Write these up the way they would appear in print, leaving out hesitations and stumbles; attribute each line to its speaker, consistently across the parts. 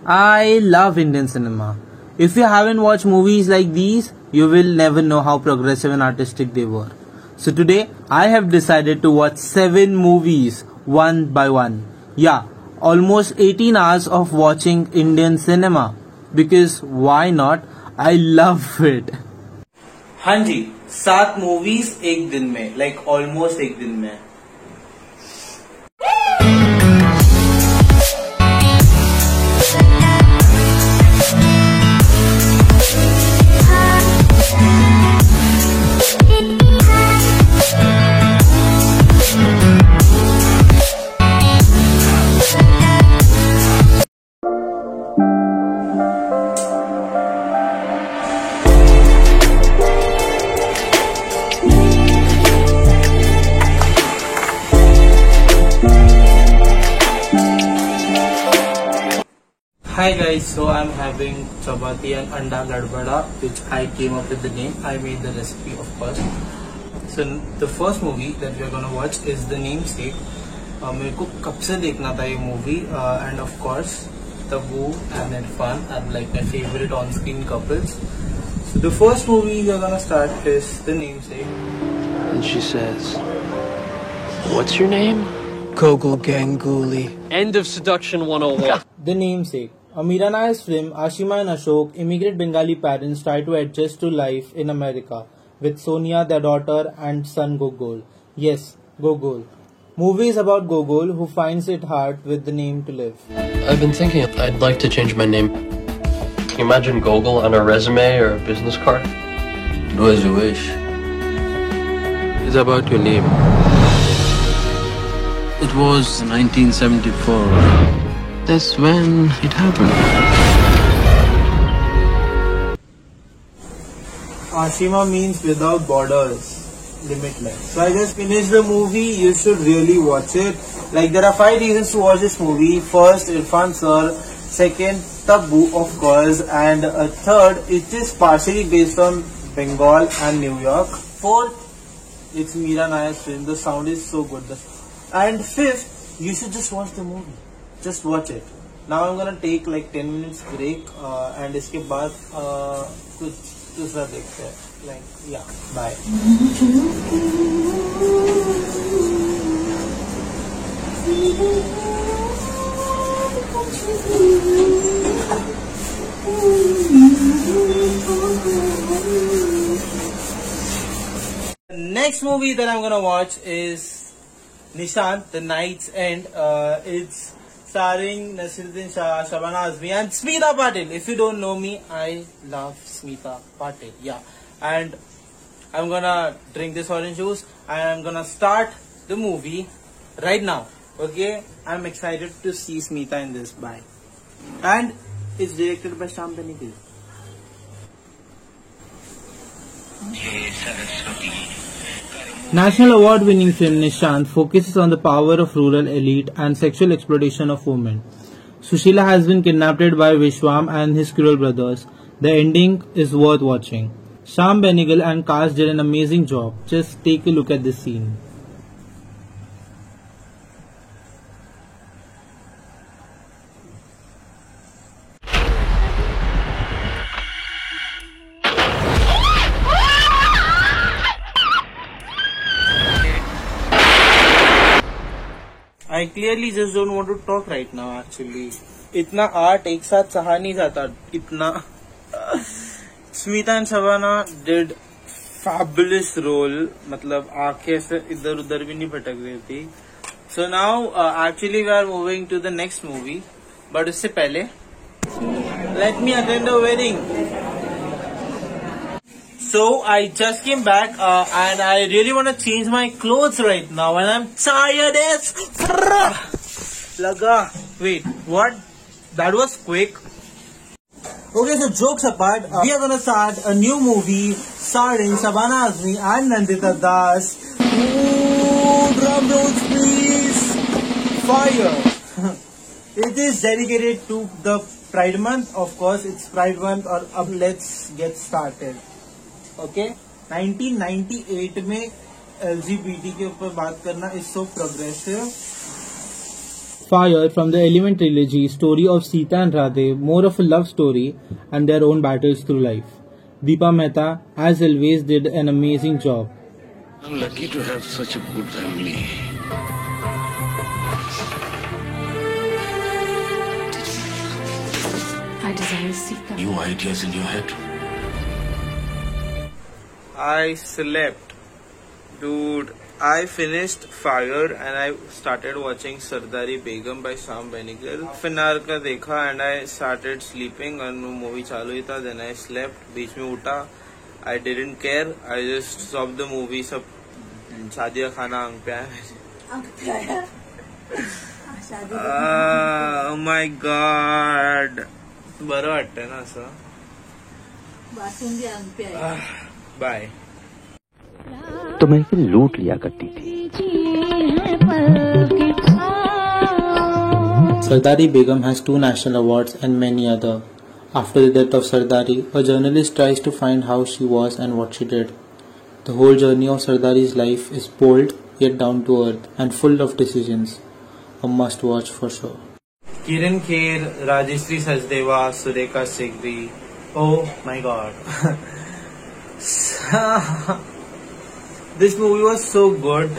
Speaker 1: I love Indian cinema. If you haven't watched movies like these, you will never know how progressive and artistic they were. So today, I have decided to watch 7 movies one by one. Yeah, almost 18 hours of watching Indian cinema. Because why not? I love it. हाँ जी, 7 movies एक दिन में, like almost एक दिन में. Hi guys, so I'm having chapati and anda ladbada, which I came up with the name. I made the recipe, of course. So the first movie that we're gonna watch is The Namesake. मेरे को कब से देखना था ये movie, and of course Tabu and Irfan are like my favorite on-screen couples. So the first movie we're gonna start is The Namesake.
Speaker 2: And she says, "What's your name?"
Speaker 3: Gogol Ganguly.
Speaker 2: End of Seduction 101.
Speaker 1: The Namesake. A Meera Nair's film, Ashima and Ashok, immigrant Bengali parents try to adjust to life in America with Sonia, their daughter, and son Gogol. Yes, Gogol. Movie is about Gogol, who finds it hard with the name to live.
Speaker 2: I've been thinking I'd like to change my name. Can you imagine Gogol on a resume or a business card?
Speaker 3: Do as you wish. It's about your name. It was 1974. That's when it happened.
Speaker 1: Ashima means without borders, limitless. So I just finished the movie. You should really watch it. Like there are 5 reasons to watch this movie. First, Irfan sir. Second, Tabu, of course. And third, it is partially based on Bengal and New York. Fourth, it's Meera Nair's film. The sound is so good. And fifth, you should just watch the movie. Just watch it. Now I'm gonna take like 10 minutes break, and इसके बाद कुछ दूसरा देखते हैं. Like yeah, bye. The next movie that I'm gonna watch is Nishant, The Night's End. It's starring Naseeruddin Shah, Shabana Azmi and Smita Patil. If you don't know me, I love Smita Patil. Yeah. And I'm gonna drink this orange juice and I'm gonna start the movie right now. Okay? I'm excited to see Smita in this. Bye. And it's directed by Shyam Benegal. National award-winning film Nishant focuses on the power of rural elite and sexual exploitation of women. Sushila has been kidnapped by Vishwam and his cruel brothers. The ending is worth watching. Shyam Benegal and cast did an amazing job. Just take a look at this scene. I clearly just don't want to talk right now actually. इतना art एक साथ सहा नहीं जाता इतना. Smita and Shabana did fabulous role. मतलब आंखें से इधर उधर भी नहीं भटक रही थी. So now actually we are moving to the next movie. But उससे पहले let me attend the wedding. So I just came back and I really want to change my clothes right now and I'm tired as laga. Wait, what? That was quick. Okay, so jokes apart, we are gonna start a new movie starring Shabana Azmi and Nandita Das. Ooh, drum rolls please. Fire. It is dedicated to the Pride Month. Of course, it's Pride Month. और अब let's get started. Okay, 1998 में LGBT के ऊपर बात करना is so progressive. Fire from the Element trilogy, story of Sita and Radhe, more of a love story and their own battles through life. Deepa Mehta, as always, did an amazing job.
Speaker 3: I'm lucky to have such a good family.
Speaker 4: I desire Sita.
Speaker 3: New ideas in your head?
Speaker 1: I slept. Dude, I finished Fire and I started watching Sardari Begum by Sam Benegal. Finale का देखा and I started sleeping and movie चालू ही था. Then I slept. बीच में उठा. I didn't care. I just stopped the movie. सब शादी का खाना आंग पे आया. Oh my god. बरं वाटतंय ना असं. Bye.
Speaker 5: तो मैं इसे लूट लिया करती थी.
Speaker 1: Sardari Begum has 2 national awards and many other. After the death of Sardari, a journalist tries to find how she was and what she did. The whole journey of Sardari's life is bold yet down to earth and full of decisions. A must watch for sure. Kiran Kher, Rajeshri Sachdeva, Surekha Sigri. Oh my god. This movie was so good,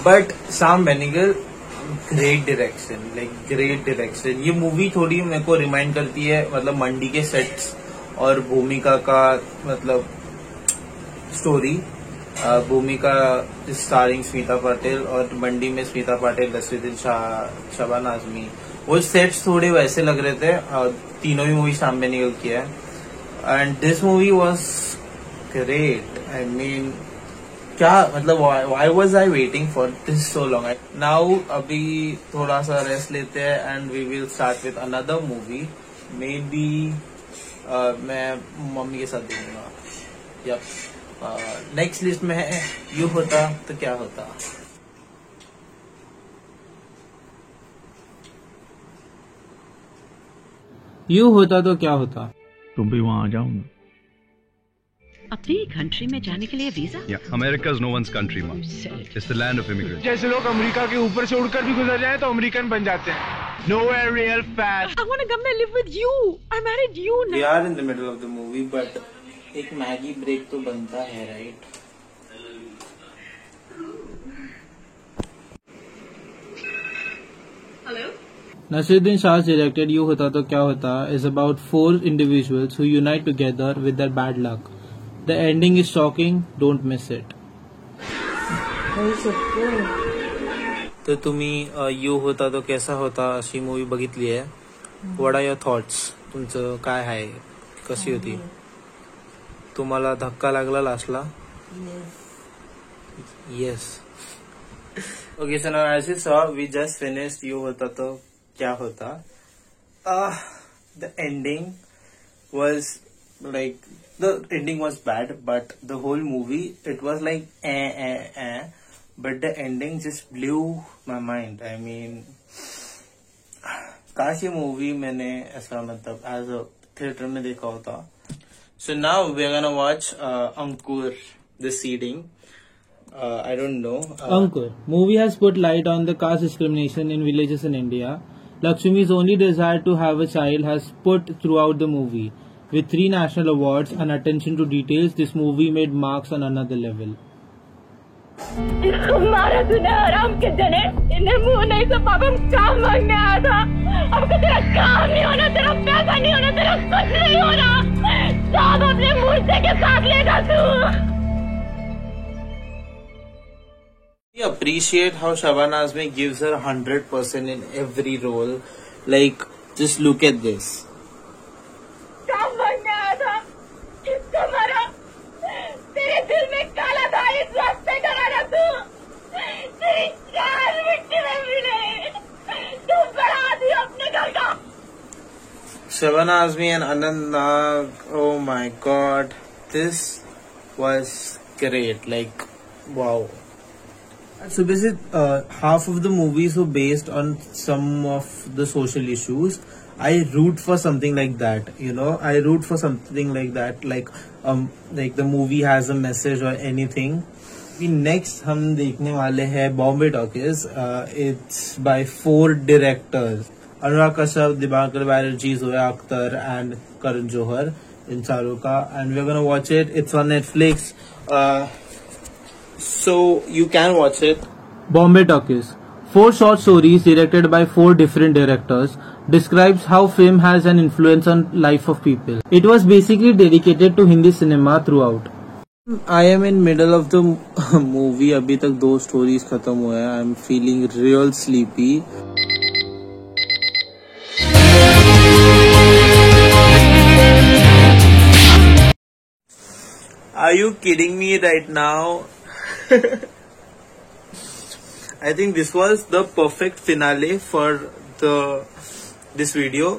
Speaker 1: but Sam Benegal, great direction, like great direction. ये movie थोड़ी मेरे को remind करती है मतलब मंडी के sets और भूमिका का मतलब story. भूमिका starring स्मिता पाटिल और मंडी में स्मिता पाटिल, नसीरुद्दीन शाह, शबाना आजमी. वो sets थोड़े वैसे लग रहे थे. तीनों ही movie Sam Benegal की है. And this movie was great. I mean, क्या मतलब why was I waiting for this so long? Now अभी थोड़ा सा रेस्ट लेते हैं and we will start with another movie. Maybe मैं मम्मी के साथ देखूंगा. Yep. Next list में है यू होता तो क्या होता. यू होता तो क्या होता.
Speaker 6: तुम भी वहाँ आ जाओ ना.
Speaker 7: अपनी कंट्री में जाने के लिए visa?
Speaker 6: America is no one's country man. It's the land of immigration.
Speaker 8: जैसे लोग अमेरिका के ऊपर से उड़कर भी गुजर जाएं तो अमेरिकन बन जाते हैं. Nowhere real fast.
Speaker 7: I want to come and live with you. I married you now.
Speaker 1: We are in the middle of the movie, but एक मैगी ब्रेक तो बनता है, right?
Speaker 7: Hello?
Speaker 1: Nasiruddin Shah's directed You Hota To Kya Hota is about 4 individuals who unite together with their bad luck. The ending is shocking, don't miss it. तो तुम्ही you होता तो कैसा होता अशी मूवी बघितली आहे. What are your thoughts. तुमचं काय आहे, कशी होती. तुम्हाला धक्का लागला लास्टला. Yes. Okay, so now as you saw, we just finished You Hota To Kya Hota. The ending was like, the ending was bad, but the whole movie, it was like but the ending just blew my mind. I mean, काश ये movie मैंने ऐसा मतलब as a theater में देखा होता. So now we're gonna watch Ankur, The Seeding. I don't know. Ankur movie has put light on the caste discrimination in villages in India. Lakshmi's only desire to have a child has put throughout the movie. With 3 national awards and attention to details, this movie made marks on another level.
Speaker 9: मारा तूने आराम के जने. इन्हें मुंह नहीं से पापा काम मांगने आया था. अब तो तेरा काम नहीं होना, तेरा पैसा नहीं होना, तेरा कुछ नहीं होना. सब अपने मूर्ति के साथ लेगा तू.
Speaker 1: I appreciate how Shabana Azmi gives her 100% in every role. Like, just look at this.
Speaker 9: काम मांगने आया था. किसको मारा? तेरे दिल में काला था, इस रास्ते का रहा तू. तेरी चाल मिट्टी में मिले. तू बढ़ा दी अपने घर का.
Speaker 1: Shabana Azmi and Anand Nag, oh my god, this was great. Like, wow. So basically, half of the movies were based on some of the social issues. I root for something like that, you know. I root for something like that, like the movie has a message or anything. Next हम देखने वाले हैं Bombay Talkies. It's by 4 directors, Anurag Kashyap, Dibakar Banerjee, Zoya Akhtar and Karan Johar, इन चारों का. And we are gonna watch it. It's on Netflix, so you can watch it. Bombay Talkies. 4 short stories directed by 4 different directors describes how film has an influence on life of people. It was basically dedicated to Hindi cinema throughout. I am in middle of the movie. अभी तक 2 stories खत्म हुए हैं. I am feeling real sleepy. Are you kidding me right now? I think this was the perfect finale for this video.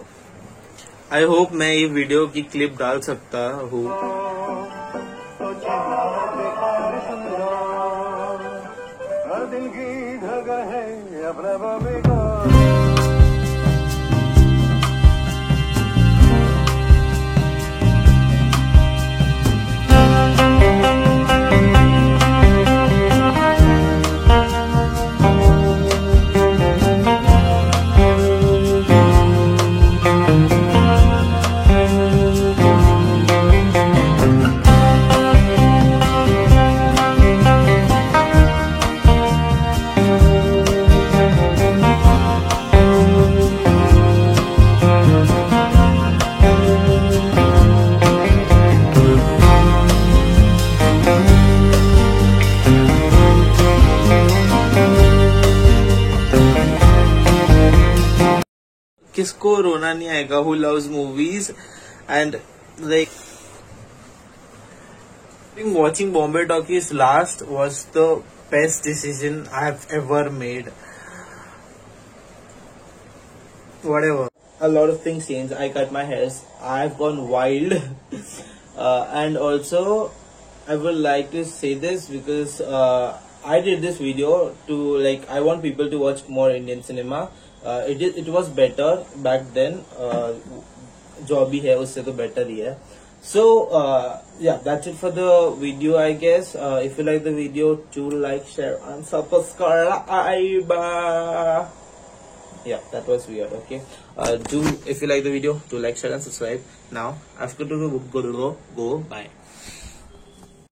Speaker 1: I hope मैं ये video की clip डाल सकता हूँ. किसको रोना नहीं आएगा? Who loves movies? And like watching Bombay Talkies last was the best decision I have ever made. Whatever, a lot of things changed. I cut my hair. I've gone wild. And also I would like to say this because I did this video to, like, I want people to watch more Indian cinema. It was better back then. जो अभी है उससे तो better ही है. So yeah, that's it for the video, I guess. If you like the video, do like, share and subscribe. Yeah, that was weird. Okay. If you like the video, do like, share and subscribe. Now I have to go. Bye.